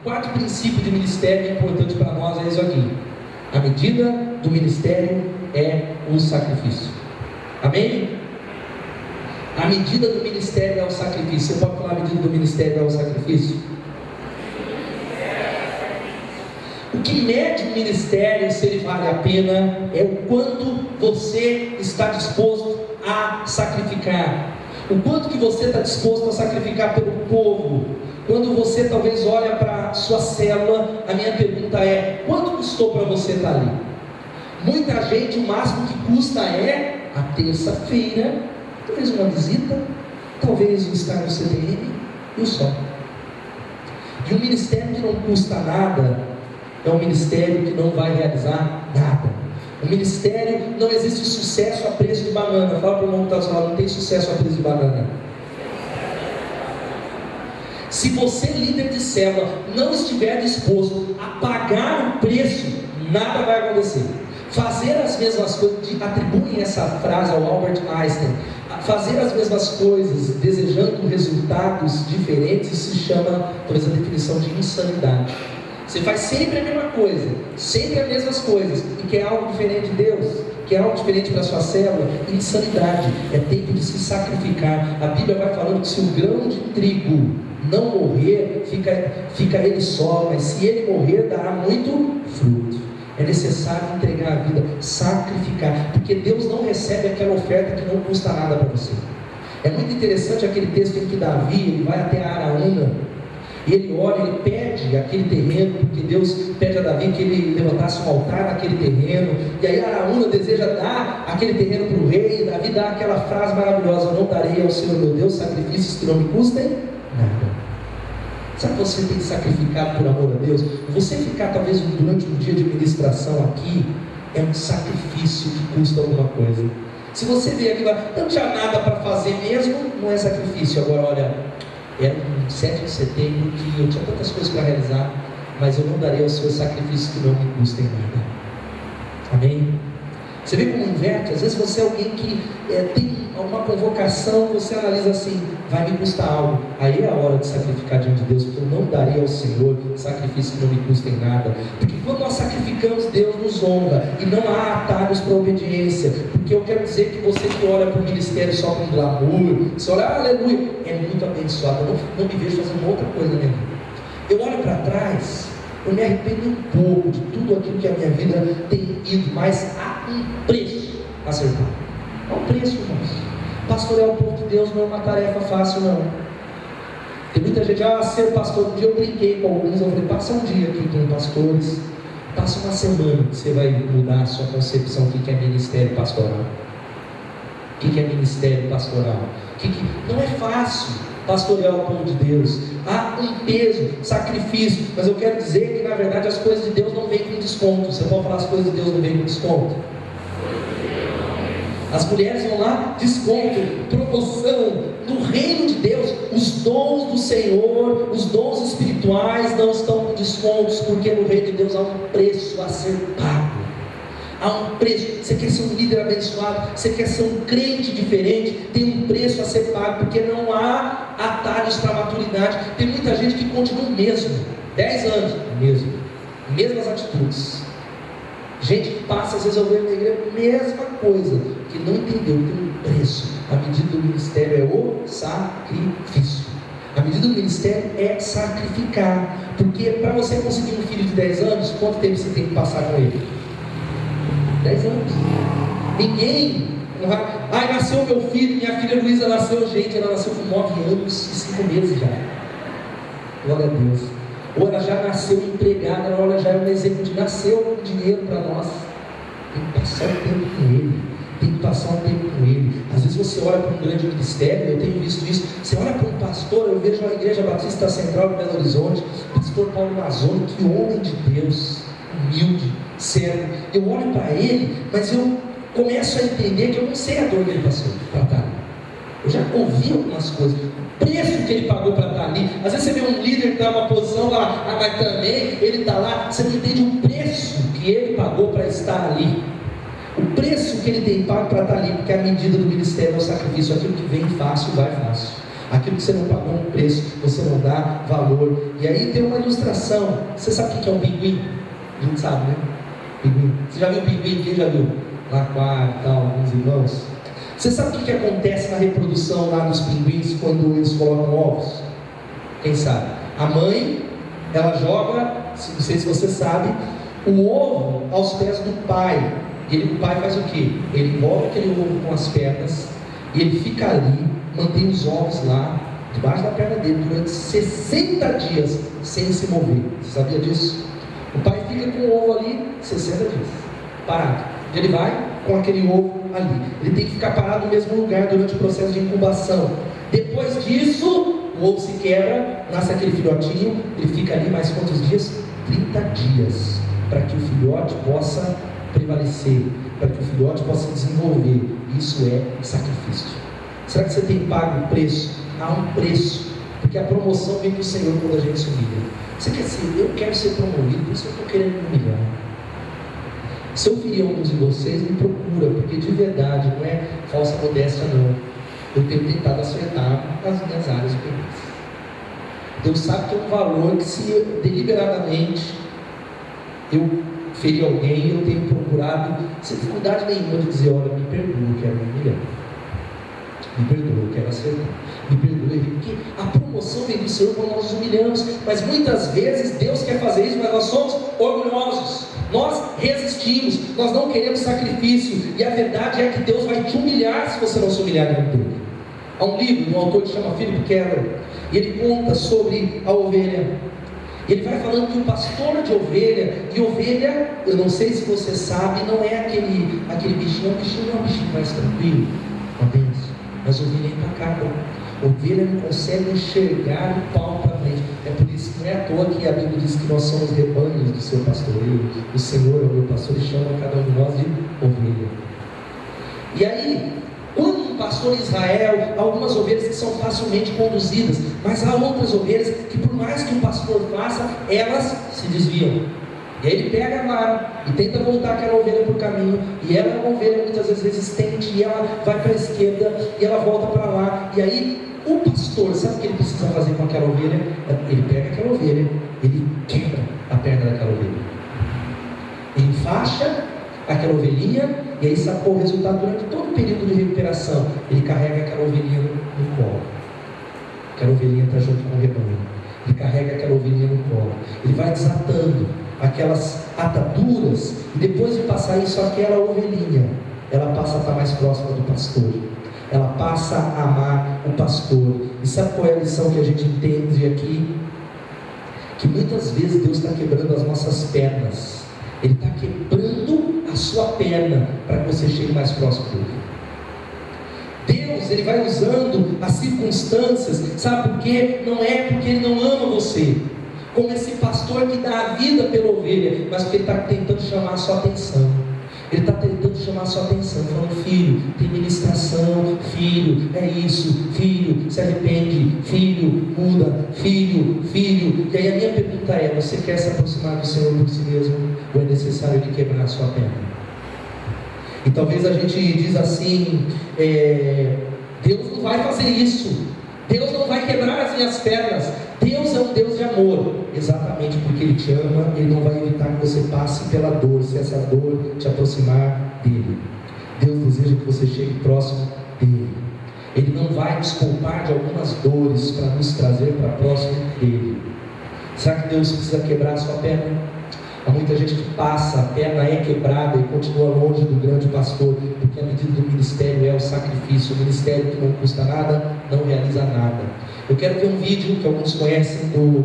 quarto princípio de ministério importante para nós é isso aqui: a medida do ministério é o sacrifício. Amém? A medida do ministério é o sacrifício. Você pode falar: a medida do ministério é o sacrifício? O que mede o ministério, se ele vale a pena, é o quanto você está disposto a sacrificar. O quanto que você está disposto a sacrificar pelo povo. Quando você talvez olha para a sua célula, a minha pergunta é: quanto custou para você estar ali? Muita gente, o máximo que custa é a terça-feira, talvez uma visita, talvez estar no CTM e o só. E um ministério que não custa nada é um ministério que não vai realizar nada. O ministério, não existe sucesso a preço de banana. Fala para o irmão que está falando: não tem sucesso a preço de banana. Se você, líder de célula, não estiver disposto a pagar o preço, nada vai acontecer. Fazer as mesmas coisas, atribuem essa frase ao Albert Einstein: fazer as mesmas coisas desejando resultados diferentes se chama, talvez, a definição de insanidade. Você faz sempre a mesma coisa, sempre as mesmas coisas, e quer algo diferente de Deus, quer algo diferente para a sua célula. Insanidade. É tempo de se sacrificar. A Bíblia vai falando que se o grão de trigo não morrer, fica ele só, mas se ele morrer, dará muito fruto. É necessário entregar a vida, sacrificar, porque Deus não recebe aquela oferta que não custa nada para você. É muito interessante aquele texto em que Davi, ele vai até a Araúna, e ele ora, ele pede aquele terreno, porque Deus pede a Davi que ele levantasse um altar naquele terreno, e aí Araúna deseja dar aquele terreno para o rei, e Davi dá aquela frase maravilhosa: não darei ao Senhor meu Deus sacrifícios que não me custem nada. Sabe que você tem que sacrificar por amor a Deus? Você ficar talvez durante um dia de ministração aqui é um sacrifício que custa alguma coisa. Se você vier aqui e falar: não tinha nada para fazer mesmo, não é sacrifício. Agora olha, era um 7 de setembro que eu tinha tantas coisas para realizar, mas eu não darei aos seus sacrifícios que não me custem nada. Amém? Você vê como inverte? Às vezes você é alguém que tem uma convocação, você analisa assim: vai me custar algo. Aí é a hora de sacrificar diante de Deus, porque eu não darei ao Senhor sacrifícios que não me custem nada. Porque quando nós sacrificamos, Deus nos honra, e não há atalhos para a obediência. Porque eu quero dizer que você que olha para o ministério só com glamour, você olha, aleluia, é muito abençoado. Eu não me vejo fazendo outra coisa na minha vida. Eu olho para trás, eu me arrependo um pouco de tudo aquilo que a minha vida tem ido, mas há um preço a ser pago. Há um preço, irmãos. Pastorear o povo de Deus não é uma tarefa fácil, não. Tem muita gente: ser pastor. Um dia eu brinquei com alguns, eu falei: passa um dia aqui com pastores, passa uma semana, que você vai mudar a sua concepção do que é ministério pastoral. O que é ministério pastoral? Não é fácil pastorear o povo de Deus. Há um peso, sacrifício, mas eu quero dizer que na verdade as coisas de Deus não vêm com desconto. Você pode falar: as coisas de Deus não vêm com desconto? As mulheres vão lá, desconto, promoção. No reino de Deus, os dons do Senhor, os dons espirituais não estão com descontos, porque no reino de Deus há um preço a ser pago. Há um preço. Você quer ser um líder abençoado, você quer ser um crente diferente, tem um preço a ser pago, porque não há atalhos para a maturidade. Tem muita gente que continua o mesmo, 10 anos, mesmas atitudes. Gente que passa, às vezes eu vejo na igreja a mesma coisa, que não entendeu que tem um preço. A medida do ministério é o sacrifício. A medida do ministério é sacrificar. Porque para você conseguir um filho de 10 anos, quanto tempo você tem que passar com ele? 10 anos. Ninguém nasceu meu filho, minha filha Luísa nasceu, gente, ela nasceu com 9 anos e 5 meses já. Glória a Deus. Ou ela já nasceu empregada, ou ela já é um exemplo de nasceu com dinheiro para nós. Tem que passar um tempo com ele. Tem que passar um tempo com ele. Às vezes você olha para um grande ministério, eu tenho visto isso. Você olha para um pastor, eu vejo a Igreja Batista Central de Belo Horizonte, pastor Paulo Mazzoni, que homem de Deus, humilde, sério. Eu olho para ele, mas eu começo a entender que eu não sei a dor que ele passou para estar ali. Eu já ouvi algumas coisas, o preço que ele pagou para estar ali. Às vezes você vê um líder que dá uma posição, fala, mas também ele está lá. Você não entende o preço que ele pagou para estar ali, o preço que ele tem pago para estar ali, porque a medida do ministério é o sacrifício. Aquilo que vem fácil, vai fácil. Aquilo que você não pagou um preço, você não dá valor. E aí tem uma ilustração. Você sabe o que é um pinguim? A gente sabe, né? Pinguim. Você já viu pinguim? Quem já viu? No aquário e tal, alguns irmãos. Você sabe o que acontece na reprodução lá dos pinguins quando eles colocam ovos? Quem sabe? A mãe, ela joga, não sei se você sabe, o ovo aos pés do pai. E o pai faz o quê? Ele envolve aquele ovo com as pernas e ele fica ali, mantém os ovos lá, debaixo da perna dele, durante 60 dias, sem se mover. Você sabia disso? O pai fica com o ovo ali 60 dias, parado. Ele vai com aquele ovo ali. Ele tem que ficar parado no mesmo lugar durante o processo de incubação. Depois disso, o ovo se quebra, nasce aquele filhotinho, ele fica ali mais quantos dias? 30 dias, para que o filhote possa prevalecer, para que o filhote possa desenvolver. Isso é sacrifício. Será que você tem pago o preço? Há um preço, porque a promoção vem do Senhor quando a gente se humilha. Você quer ser? Eu quero ser promovido, por isso eu estou querendo me humilhar. Se eu ferir alguns de vocês, me procura, porque de verdade, não é falsa modéstia não. Eu tenho tentado acertar as minhas áreas de perícia. Deus sabe que é um valor que, se deliberadamente eu ferir alguém, eu tenho procurado, sem dificuldade nenhuma, de dizer: olha, me perdoa, eu quero me humilhar. Me perdoa, eu quero acertar. Me perdoe, porque a promoção vem do Senhor quando nós nos humilhamos. Mas muitas vezes Deus quer fazer isso, mas nós somos orgulhosos. Nós resistimos, nós não queremos sacrifício. E a verdade é que Deus vai te humilhar se você não se humilhar diante dele. Há um livro de um autor que chama Philip Keller, e ele conta sobre a ovelha. Ele vai falando que o pastor de ovelha, e ovelha, eu não sei se você sabe, não é aquele bichinho, não é um bichinho mais tranquilo, uma bênção, mas ovelha é implacável. Ovelha não consegue enxergar o pau para frente. É por isso que não é à toa que a Bíblia diz que nós somos rebanhos do seu pastoreio. O Senhor é o meu pastor e chama cada um de nós de ovelha. E aí, quando um pastor em Israel, há algumas ovelhas que são facilmente conduzidas, mas há outras ovelhas que, por mais que o pastor faça, elas se desviam. E aí ele pega a vara e tenta voltar aquela ovelha para o caminho, e ela é uma ovelha muitas vezes resistente, e ela vai para a esquerda, e ela volta para lá. E aí o pastor, sabe o que ele precisa fazer com aquela ovelha? Ele pega aquela ovelha, ele quebra a perna daquela ovelha, enfaixa aquela ovelhinha, e aí sabe qual o resultado? Durante todo o período de recuperação, ele carrega aquela ovelhinha no colo. Aquela ovelhinha está junto com o rebanho. Ele carrega aquela ovelhinha no colo. Ele vai desatando aquelas ataduras, e depois de passar isso, aquela ovelhinha, ela passa a estar mais próxima do pastor. Ela passa a amar o pastor. E sabe qual é a lição que a gente entende aqui? Que muitas vezes Deus está quebrando as nossas pernas. Ele está quebrando a sua perna para que você chegue mais próximo dele. Deus, Ele vai usando as circunstâncias, sabe por quê? Não é porque Ele não ama você, como esse pastor que dá a vida pela ovelha, mas porque Ele está tentando chamar a sua atenção. Ele está tentando chamar a sua atenção, falando: filho, tem ministração, filho, é isso, filho, se arrepende, filho, muda, filho. E aí a minha pergunta é: você quer se aproximar do Senhor por si mesmo, ou é necessário Ele quebrar a sua perna? E talvez a gente diz assim: Deus não vai fazer isso, Deus não vai quebrar as minhas pernas. Deus é um Deus de amor, exatamente porque Ele te ama. Ele não vai evitar que você passe pela dor, se essa dor te aproximar dEle. Deus deseja que você chegue próximo dEle. Ele não vai nos poupar de algumas dores para nos trazer para próximo dEle. Será que Deus precisa quebrar a sua perna? Há muita gente que passa, a perna é quebrada e continua longe do grande pastor, porque a medida do ministério é o sacrifício. O ministério que não custa nada, não realiza nada. Eu quero ver um vídeo que alguns conhecem, do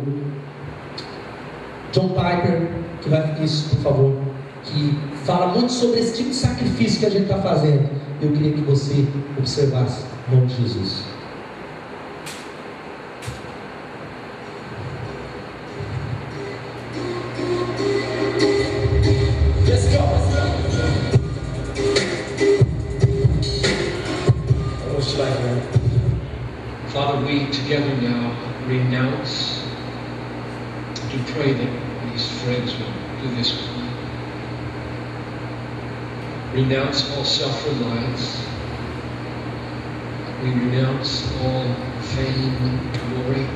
John Piper, que vai, isso, por favor, que fala muito sobre esse tipo de sacrifício que a gente está fazendo. Eu queria que você observasse, em nome de Jesus. Father, we together now renounce, to pray that these friends will do this with me. Renounce all self-reliance. We renounce all fame, glory.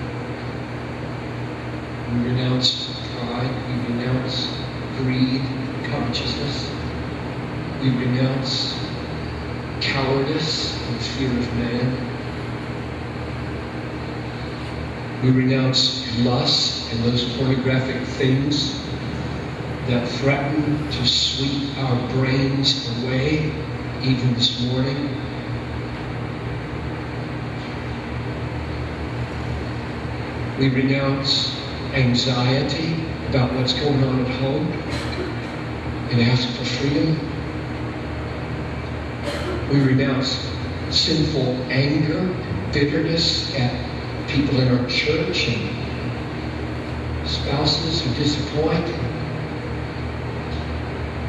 We renounce pride. We renounce greed, covetousness. We renounce cowardice and fear of man. We renounce lust and those pornographic things that threaten to sweep our brains away, even this morning. We renounce anxiety about what's going on at home and ask for freedom. We renounce sinful anger, bitterness at people in our church and spouses who disappoint.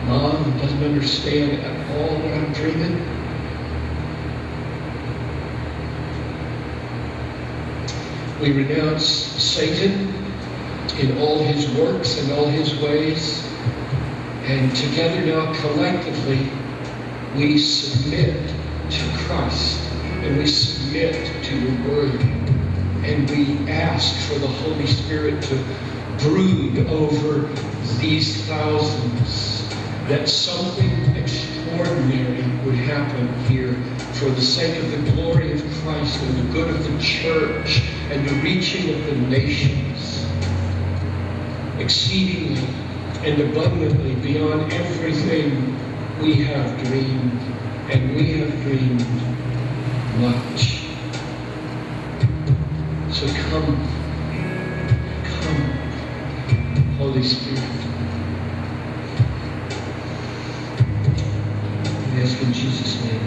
Mom who doesn't understand at all what I'm dreaming. We renounce Satan in all his works and all his ways. And together now, collectively, we submit to Christ. And we submit to your word. And we ask for the Holy Spirit to brood over these thousands, that something extraordinary would happen here for the sake of the glory of Christ and the good of the church and the reaching of the nations, exceedingly and abundantly beyond everything we have dreamed, and we have dreamed much. So come, Holy Spirit. We ask in Jesus' name.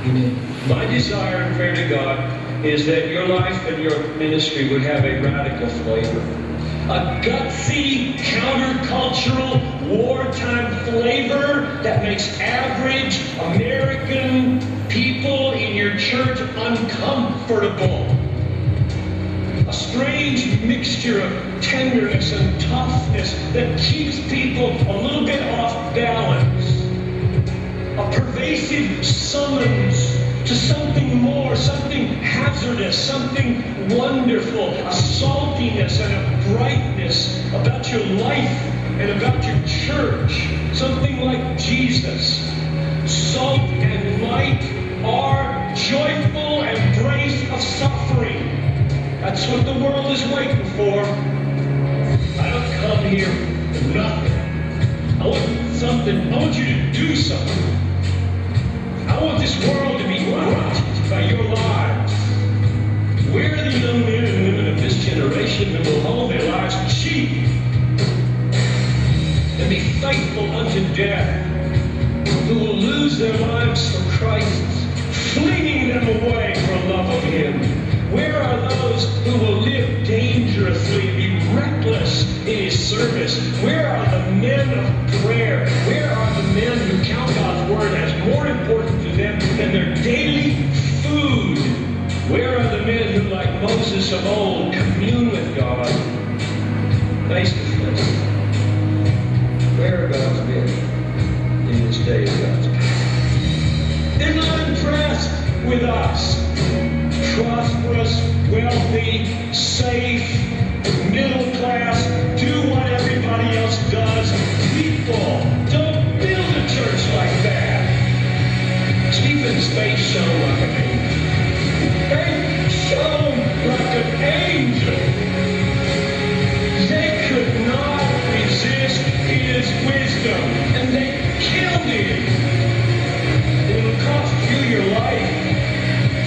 Amen. My desire and prayer to God is that your life and your ministry would have a radical flavor. A gutsy, countercultural, wartime flavor that makes average American people in your church uncomfortable. A strange mixture of tenderness and toughness that keeps people a little bit off balance. A pervasive summons to something more, something hazardous, something wonderful, a saltiness and a brightness about your life and about your church, something like Jesus. Salt and light are joyful embrace of suffering. That's what the world is waiting for. I don't come here for nothing. I want something. I want you to do something. I want this world to be rocked by your lives. We're the young men and women of this generation who will hold their lives cheap and be faithful unto death, who will lose their lives for Christ, flinging them away for love of Him. Where are those who will live dangerously and be reckless in His service? Where are the men of prayer? Where are the men who count God's Word as more important to them than their daily food? Where are the men who, like Moses of old, commune with God face to face? Where are God's men in this day of God's time? They're not impressed with us. Prosperous, wealthy, safe, middle class, do what everybody else does. People, don't build a church like that. Stephen's face shone like an angel. They shone like an angel. They could not resist his wisdom, and they killed him. It'll cost you your life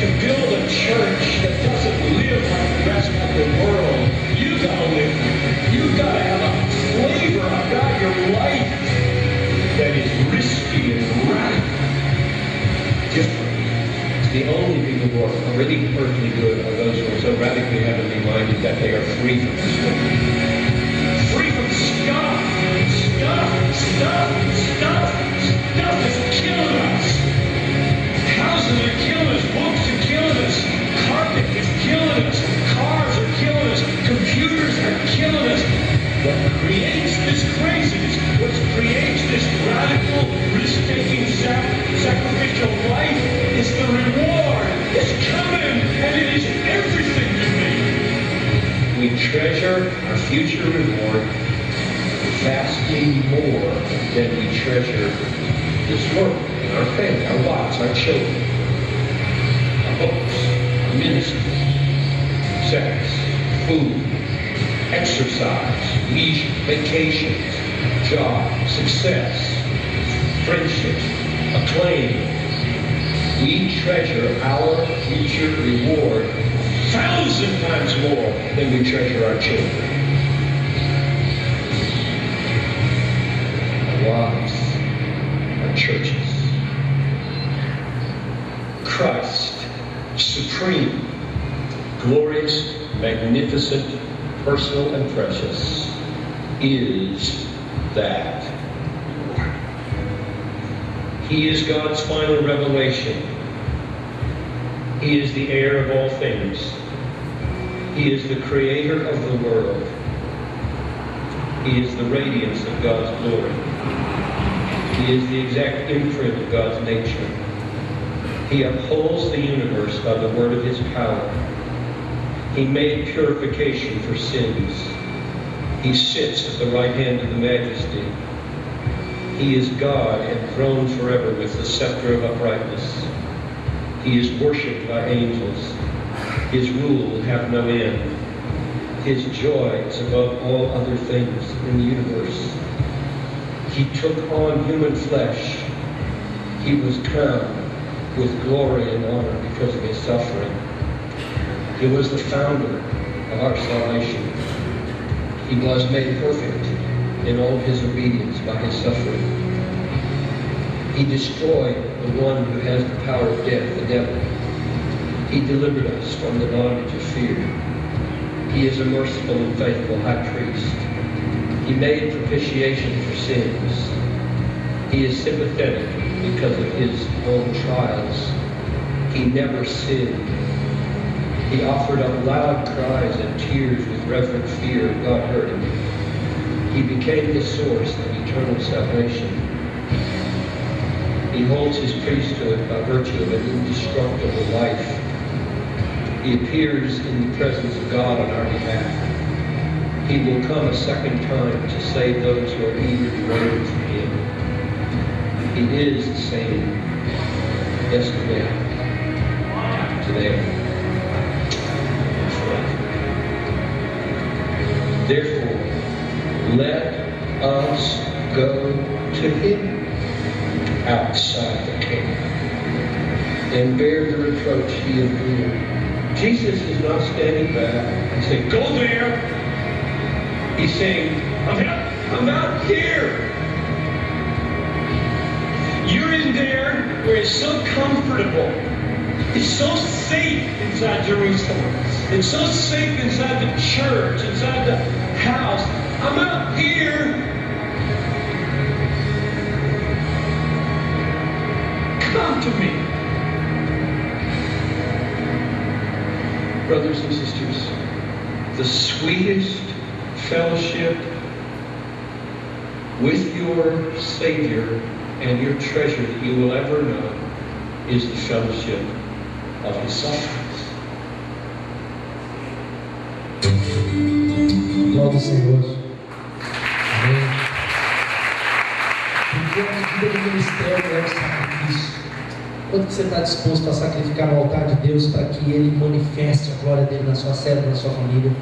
to build a church that doesn't live like the rest of the world. You gotta live with it. You gotta have a flavor about your life that is risky and radical, different. The only people who are really earthly good are those who are so radically heavenly minded that they are free from this world. Free from stuff. Stuff is killing us. Houses are killing us. Books are killing us. Carpet is killing us. Cars are killing us. Computers are killing us. What creates this craziness, what creates this radical, risk-taking, sacrificial life is the reward. It's coming, and it is we treasure our future reward vastly more than we treasure this world, and our family, our wives, our children, our books, our ministry, sex, food, exercise, leisure, vacations, job, success, friendship, acclaim. We treasure our future reward 1,000 times more than we treasure our children, our wives, our churches. Christ, supreme, glorious, magnificent, personal, and precious, is that. He is God's final revelation. He is the heir of all things. He is the creator of the world. He is the radiance of God's glory. He is the exact imprint of God's nature. He upholds the universe by the word of his power. He made purification for sins. He sits at the right hand of the Majesty. He is God enthroned forever with the scepter of uprightness. He is worshipped by angels. His rule will have no end. His joy is above all other things in the universe. He took on human flesh. He was crowned with glory and honor because of his suffering. He was the founder of our salvation. He was made perfect in all of his obedience by his suffering. He destroyed the one who has the power of death, the devil. He delivered us from the bondage of fear. He is a merciful and faithful high priest. He made propitiation for sins. He is sympathetic because of his own trials. He never sinned. He offered up loud cries and tears with reverent fear, and God heard him. He became the source of eternal salvation. He holds his priesthood by virtue of an indestructible life. He appears in the presence of God on our behalf. He will come a second time to save those who are eager to reign for him. He is the same yesterday, today, and forever. Therefore, let us go to him outside the camp and bear the reproach he endured. Jesus is not standing back and saying, go there. He's saying, I'm out here. You're in there where it's so comfortable. It's so safe inside Jerusalem. It's so safe inside the church, inside the house. I'm out here. Come to me. Brothers and sisters, the sweetest fellowship with your Savior and your treasure that you will ever know is the fellowship of his sufferings. Glória ao Senhor. Amém. Porque a vida do ministério é o sacrifício. Quanto que você está disposto a sacrificar no altar de Deus para que Ele manifeste a glória dele na sua célula, na sua família?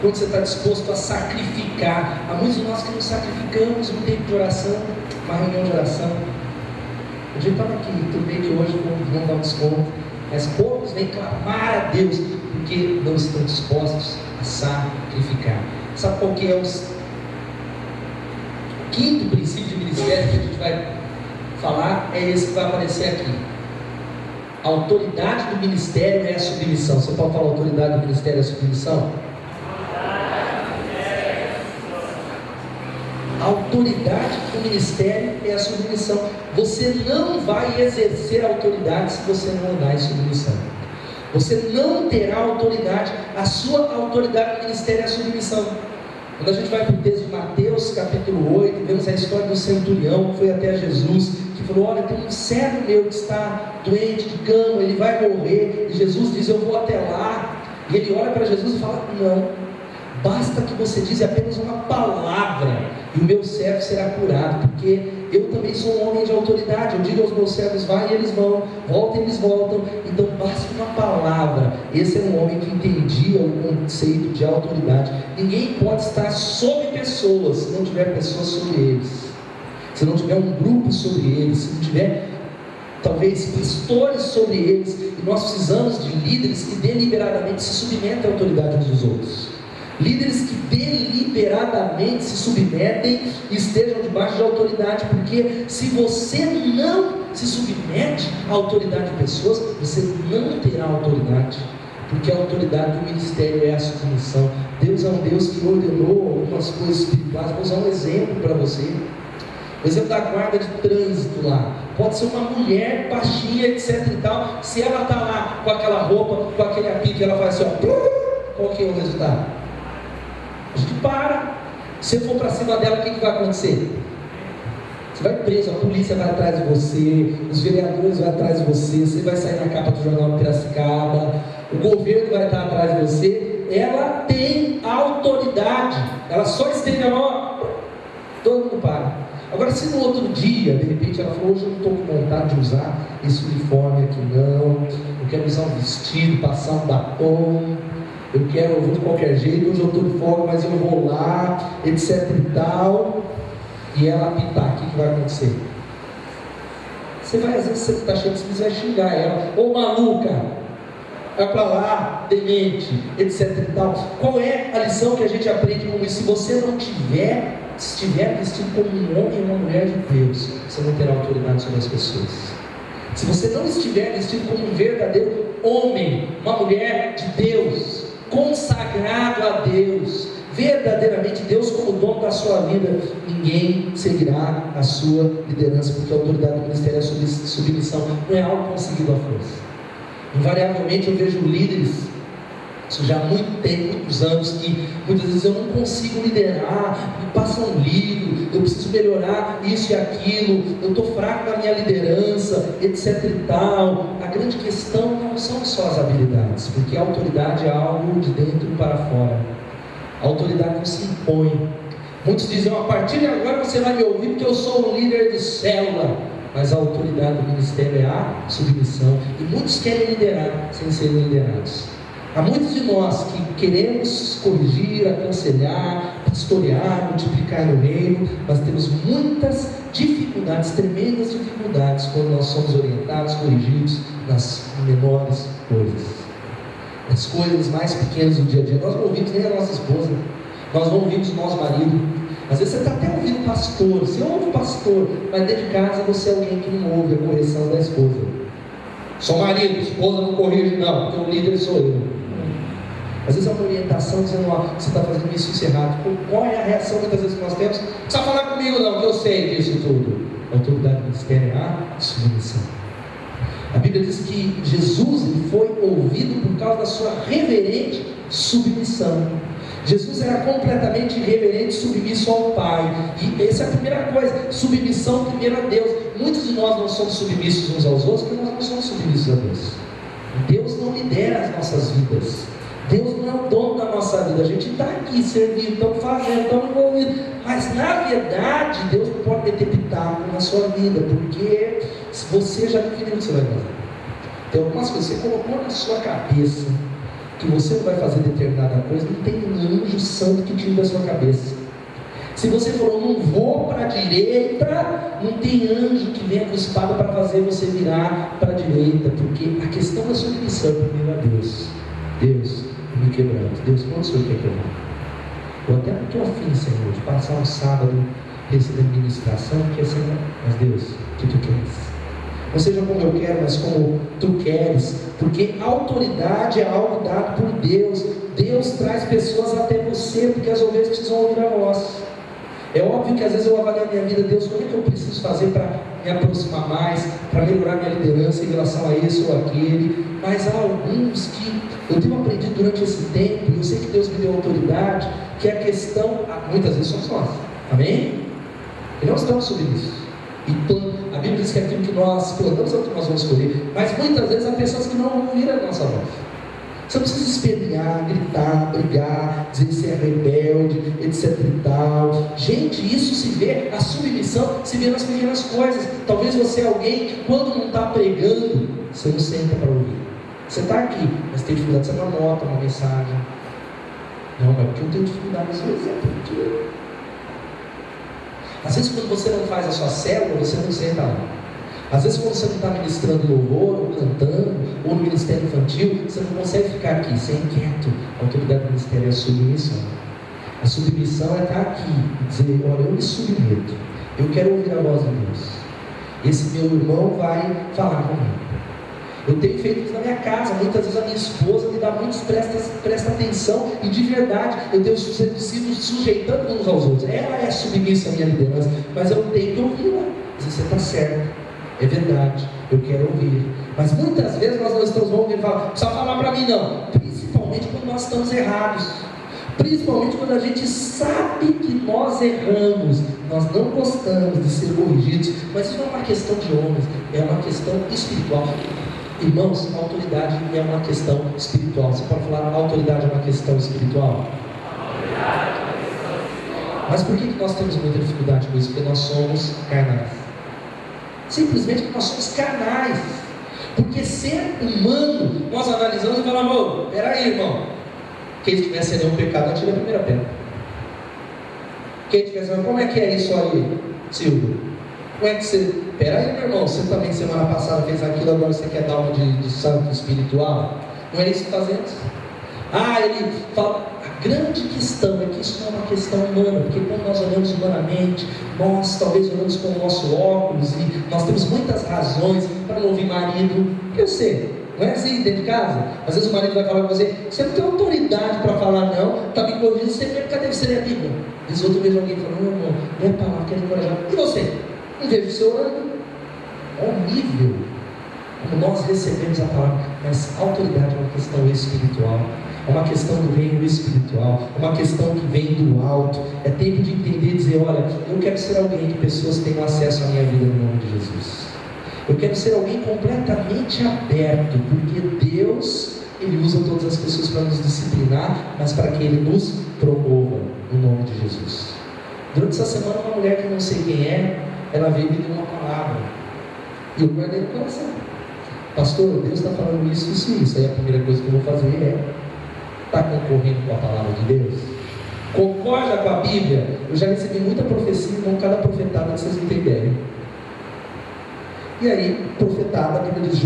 Quanto você está disposto a sacrificar? Há muitos de nós que não sacrificamos um tempo de oração, uma reunião de oração. Eu já estava aqui, tudo bem que hoje vão dar um desconto, mas poucos vêm clamar a Deus porque não estão dispostos a sacrificar. Sabe qual que é o quinto princípio de ministério que a gente vai falar? É esse que vai aparecer aqui. A autoridade do ministério é a submissão. Você pode falar a autoridade do ministério é a submissão? A autoridade do ministério é a submissão. Você não vai exercer autoridade se você não andar em submissão. Você não terá autoridade. A sua autoridade do ministério é a submissão. Quando a gente vai para o texto de Mateus capítulo 8, vemos a história do centurião que foi até Jesus, que falou: olha, tem um servo meu que está doente de cama, ele vai morrer, e Jesus diz: eu vou até lá. E ele olha para Jesus e fala: não, Basta que você diz apenas uma palavra e o meu servo será curado, porque eu também sou um homem de autoridade. Eu digo aos meus servos, vai e eles vão, volta e eles voltam. Então basta uma palavra. Esse era um homem que entendia o conceito de autoridade. Ninguém pode estar sobre pessoas se não tiver pessoas sobre eles, se não tiver um grupo sobre eles, se não tiver talvez pastores sobre eles. E nós precisamos de líderes que deliberadamente se submetem à autoridade uns dos outros. Líderes que deliberadamente se submetem e estejam debaixo de autoridade, porque se você não se submete à autoridade de pessoas, você não terá autoridade, porque a autoridade do ministério é a submissão. Deus é um Deus que ordenou algumas coisas espirituais. Vou usar um exemplo para você. O exemplo da guarda de trânsito lá. Pode ser uma mulher baixinha, etc e tal. Se ela está lá com aquela roupa, com aquele apito, ela faz assim, ó, qual que é o resultado? A gente para. Se for para cima dela, o que vai acontecer? Você vai preso, a polícia vai atrás de você, os vereadores vão atrás de você, você vai sair na capa do jornal Piracicaba, o governo vai estar atrás de você. Ela tem autoridade, ela só estende a mão, todo mundo para. Agora, se no outro dia, de repente, ela falou, hoje eu não estou com vontade de usar esse uniforme aqui não, eu quero usar um vestido, passar um batom, eu vou de qualquer jeito, hoje eu estou de folga, mas eu vou lá, etc e tal, e ela apitar, o que vai acontecer? Você vai, às vezes você está achando que você vai xingar ela, ô maluca, vai para lá, demente, etc e tal. Qual é a lição que a gente aprende com isso? Se você não estiver vestido como um homem e uma mulher de Deus, você não terá autoridade sobre as pessoas. Se você não estiver vestido como um verdadeiro homem, uma mulher de Deus, consagrado a Deus, verdadeiramente Deus como dono da sua vida, ninguém seguirá a sua liderança, porque a autoridade do ministério é submissão, não é algo conseguido à força. Invariavelmente eu vejo líderes, isso já há muito tempo, muitos anos, que muitas vezes eu não consigo liderar, me passa um livro, eu preciso melhorar isso e aquilo, eu estou fraco na minha liderança, etc e tal. A grande questão não são só as habilidades, porque a autoridade é algo de dentro para fora. A autoridade não se impõe. Muitos dizem, a partir de agora você vai me ouvir porque eu sou um líder de célula. Mas a autoridade do ministério é a submissão. E muitos querem liderar sem serem liderados. Há muitos de nós que queremos corrigir, aconselhar, pastorear, multiplicar no reino, mas temos muitas dificuldades, tremendas dificuldades, quando nós somos orientados, corrigidos nas menores coisas, nas coisas mais pequenas do dia a dia. Nós não ouvimos nem a nossa esposa, nós não ouvimos o nosso marido. Às vezes você está até ouvindo o pastor, você ouve o pastor, mas dentro de casa você é alguém que não ouve a correção da esposa. Sou marido, esposa não corrige não, porque o líder sou eu. Às vezes é uma orientação dizendo, ó, você está fazendo isso errado. Qual é a reação muitas vezes que nós temos? Não precisa falar comigo não, que eu sei disso tudo. A autoridade do ministério é a submissão. A Bíblia diz que Jesus ele foi ouvido por causa da sua reverente submissão. Jesus era completamente reverente, submisso ao Pai. E essa é a primeira coisa, submissão primeiro a Deus. Muitos de nós não somos submissos uns aos outros, porque nós não somos submissos a Deus. Deus não lidera as nossas vidas. Deus não é o dono da nossa vida. A gente está aqui servindo, estamos fazendo, estamos envolvidos, mas na verdade Deus não pode meter pitaco na sua vida, porque você já definiu o que você vai fazer. Tem algumas coisas que você colocou na sua cabeça que você não vai fazer determinada coisa, não tem um anjo santo que tire da sua cabeça. Se você falou, não vou para a direita, não tem anjo que venha com espada para fazer você virar para a direita, porque a questão da submissão primeiro a Deus. Deus, me quebrando. Deus, quando o Senhor quer quebrar? Eu até não estou afim, Senhor, de passar um sábado recebendo ministração, porque Senhor, mas Deus, o que tu queres? Não seja como eu quero, mas como tu queres, porque autoridade é algo dado por Deus. Deus traz pessoas até você, porque as ovelhas precisam ouvir a voz. É óbvio que às vezes eu avalio a minha vida, Deus, como é que eu preciso fazer para me aproximar mais, para melhorar minha liderança em relação a esse ou aquele, mas há alguns que eu tenho aprendido durante esse tempo, e eu sei que Deus me deu autoridade, que a questão, muitas vezes somos nós, amém? E nós estamos submissos, e a Bíblia diz que aquilo que nós plantamos é o que nós vamos colher, mas muitas vezes há pessoas que não vão ouvir a nossa voz. Você não precisa espernear, gritar, brigar, dizer que você é rebelde, etc e tal. Gente, isso se vê, a submissão se vê nas pequenas coisas. Talvez você é alguém que quando não está pregando, você não senta para ouvir. Você está aqui, mas tem dificuldade, você não anota uma mensagem. Não, é porque eu tenho dificuldade, às vezes é porque... Às vezes quando você não faz a sua célula, você não senta lá. Às vezes quando você não está ministrando louvor, ou cantando, ou no ministério infantil, você não consegue ficar aqui, você é inquieto. A autoridade do ministério é a submissão. A submissão é estar aqui e dizer, olha, eu me submeto, eu quero ouvir a voz de Deus. Esse meu irmão vai falar comigo. Eu tenho feito isso na minha casa, muitas vezes a minha esposa me dá muitos, presta atenção, e de verdade, eu tenho sido sujeitando uns aos outros. Ela é submissa à minha liderança, mas eu tenho que ouvi-la. Você está certo, é verdade, eu quero ouvir. Mas muitas vezes nós não estamos ouvindo e falando, não precisa falar para mim não, principalmente quando nós estamos errados. Principalmente quando a gente sabe que nós erramos, nós não gostamos de ser corrigidos, mas isso não é uma questão de homens, é uma questão espiritual. Irmãos, a autoridade é uma questão espiritual. Você pode falar, a autoridade é uma questão espiritual? Mas por que nós temos muita dificuldade com isso? Porque nós somos carnais. Simplesmente porque nós somos carnais. Porque ser humano, nós analisamos e falamos, amor, peraí, irmão, quem tivesse nenhum pecado, atira a primeira pedra. Quem tivesse, como é que é isso aí, Silvio? Como é que você... Peraí, meu irmão, você também semana passada fez aquilo, agora você quer dar uma de santo espiritual? Não é isso que fazemos? Ele fala... A grande questão é que isso não é uma questão humana, porque quando nós olhamos humanamente, nós talvez olhamos com o nosso óculos e nós temos muitas razões para não ouvir marido. Eu sei, não é assim dentro de casa? Às vezes o marido vai falar com você, você não tem autoridade para falar não, está me corrigindo, você mesmo, cadê você ler a Bíblia? Diz outro vejo alguém falando, não, irmão, lê a palavra, quero encorajar. E você? Não vejo você orando. Olha o nível como nós recebemos a palavra, mas a autoridade é uma questão espiritual. É uma questão do reino espiritual, é uma questão que vem do alto. É tempo de entender e dizer, olha, eu quero ser alguém que pessoas tenham acesso à minha vida no nome de Jesus. Eu quero ser alguém completamente aberto, porque Deus, Ele usa todas as pessoas para nos disciplinar, mas para que Ele nos promova no nome de Jesus. Durante essa semana, uma mulher que eu não sei quem é, ela veio me dar uma palavra, e eu guardei no coração. Pastor, Deus está falando isso, isso e isso. Aí a primeira coisa que eu vou fazer é: está concorrendo com a palavra de Deus? Concorda com a Bíblia? Eu já recebi muita profecia, não cada profetada que vocês entenderem. E aí, profetada, a Bíblia diz: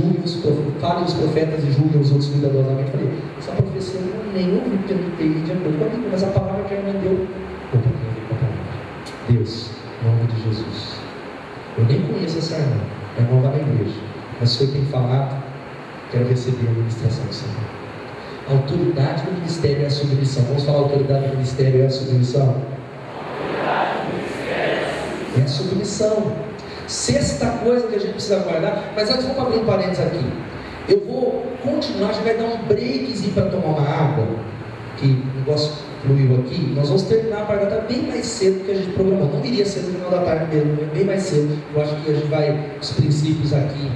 fale os profetas e julguem os outros cuidadosamente. Eu falei: essa profecia eu nem ouvi, porque eu não entendi de acordo com a Bíblia, mas a palavra que ela me deu, opa, tem a ver com a palavra. Deus, em nome de Jesus. Eu nem conheço essa irmã, é nova na igreja, mas se o Senhor tem falado, quero receber a ministração do Senhor. A autoridade do ministério é a submissão. Vamos falar: a autoridade do ministério é a submissão? É a submissão. Sexta coisa que a gente precisa guardar, mas antes vamos abrir um parênteses aqui. Eu vou continuar, a gente vai dar um breakzinho para tomar uma água, que o negócio fluiu aqui. Nós vamos terminar a parte da tarde bem mais cedo do que a gente programou. Não iria ser no final da tarde mesmo, bem mais cedo. Eu acho que a gente vai, os princípios aqui,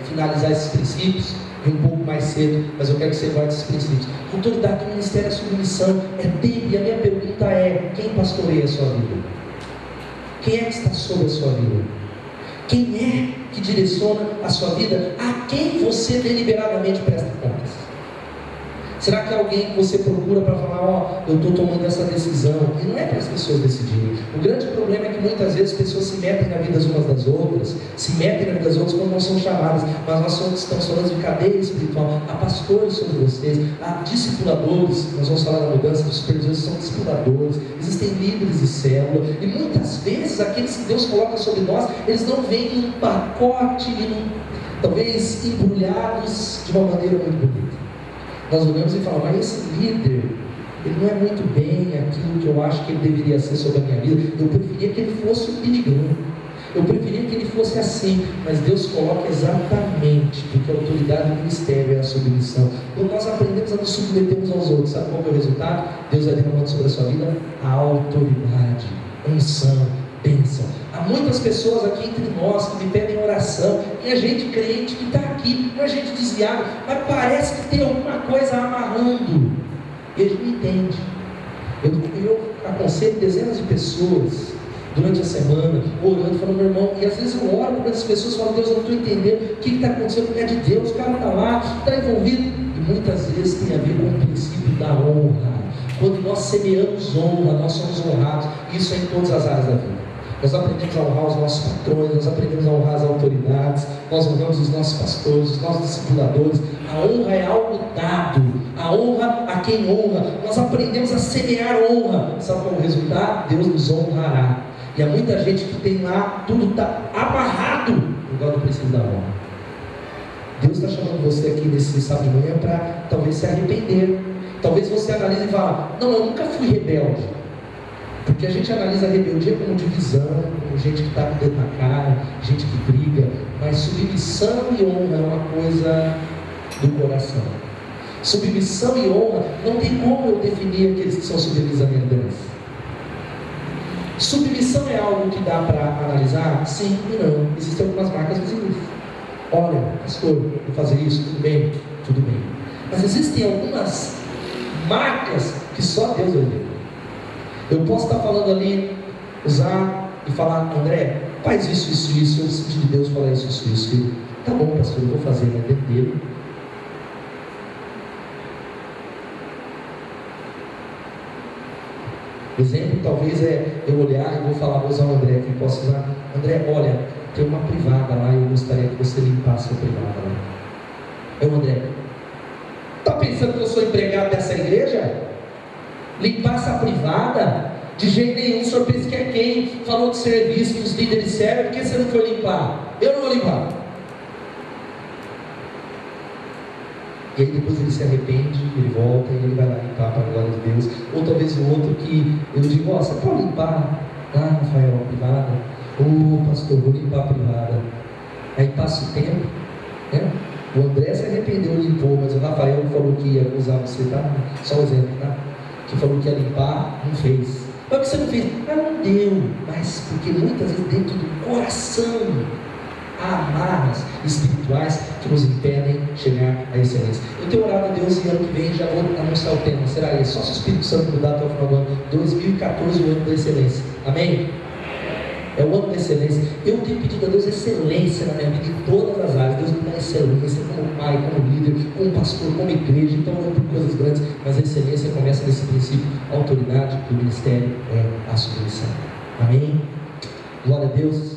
finalizar esses princípios e um pouco mais cedo, mas eu quero que você guarde esses princípios. Autoridade do ministério é submissão, é tempo. E a minha pergunta é: quem pastoreia a sua vida? Quem é que está sobre a sua vida? Quem é que direciona a sua vida? A quem você deliberadamente presta contas? Será que é alguém que você procura para falar: eu estou tomando essa decisão? E não é para as pessoas decidirem. O grande problema é que muitas vezes as pessoas se metem na vida umas das outras, se metem na vida das outras quando não são chamadas. Mas nós estamos falando de cadeia espiritual. Há pastores sobre vocês, há discipuladores. Nós vamos falar da mudança dos supervisores, são discipuladores. Existem líderes de célula. E muitas vezes aqueles que Deus coloca sobre nós, eles não vêm em um pacote, talvez embrulhados de uma maneira muito bonita. Nós olhamos e falamos: mas esse líder, ele não é muito bem aquilo que eu acho que ele deveria ser sobre a minha vida. Eu preferia que ele fosse um perigão, eu preferia que ele fosse assim. Mas Deus coloca exatamente, porque a autoridade do ministério é a submissão. Quando nós aprendemos a nos submeter uns aos outros, sabe qual é o resultado? Deus vai derramando sobre a sua vida a autoridade, unção, bênção. Há muitas pessoas aqui entre nós que me pedem oração, e é gente crente que está aqui, não é gente desviada, mas parece que tem alguma coisa amarrando, eles não entendem. Eu aconselho dezenas de pessoas durante a semana, orando, falando, meu irmão, e às vezes eu oro para essas pessoas e falo, Deus, eu não estou entendendo o que está acontecendo, é de Deus, o cara está lá, está envolvido, e muitas vezes tem a ver com o princípio da honra. Quando nós semeamos honra, nós somos honrados. Isso é em todas as áreas da vida. Nós aprendemos a honrar os nossos patrões, nós aprendemos a honrar as autoridades, nós honramos os nossos pastores, os nossos discipuladores. A honra é algo dado, a honra a quem honra. Nós aprendemos a semear honra. Sabe qual é o resultado? Deus nos honrará. E há muita gente que tem lá, tudo está amarrado por causa do princípio da honra. Deus está chamando você aqui nesse sábado de manhã para talvez se arrepender. Talvez você analise e fale, não, eu nunca fui rebelde. Porque a gente analisa a rebeldia como divisão, como gente que está com o dedo na cara, gente que briga, mas submissão e honra é uma coisa do coração. Submissão e honra, não tem como eu definir aqueles que são submissos à minha liderança. Submissão é algo que dá para analisar? Sim e não. Existem algumas marcas visíveis. Olha, pastor, vou fazer isso, tudo bem? Tudo bem. Mas existem algumas marcas que só Deus vai ver. Eu posso estar falando ali, usar e falar, André, faz isso, eu senti de Deus falar isso. Tá bom, pastor, eu vou fazer, mas dentro dele. Exemplo, talvez é eu olhar e vou falar, vou usar o André aqui, posso usar, André, olha, tem uma privada lá, eu gostaria que você limpasse a privada lá. Eu, André, está pensando que eu sou empregado dessa igreja? Limpar essa privada? De jeito nenhum. O senhor pensa que é quem falou de serviço, que os líderes servem, por que você não foi limpar? Eu não vou limpar. E aí depois ele se arrepende, ele volta e ele vai lá limpar para a glória de Deus. Ou talvez o outro que eu digo, você pode limpar lá, Rafael, a privada? Pastor, vou limpar a privada. Aí passa o tempo, né? O André se arrependeu e limpou, mas o Rafael falou que ia usar você, tá? Só um exemplo, tá? Que falou que ia limpar, não fez. Mas o que você não fez? Não deu. Mas porque muitas vezes dentro do coração há amarras espirituais que nos impedem chegar à excelência. Eu tenho orado a Deus e ano que vem já vou anunciar o tema. Será esse? Só se o Espírito Santo mudar até o final do ano. 2014, o ano da excelência. Amém? É o ano da excelência. Eu tenho pedido a Deus excelência na minha vida em todas as áreas. Deus me dá excelência como pai, como líder, como pastor, como igreja. Então eu por coisas grandes, mas a excelência começa nesse princípio. A autoridade do ministério é a submissão. Amém? Glória a Deus.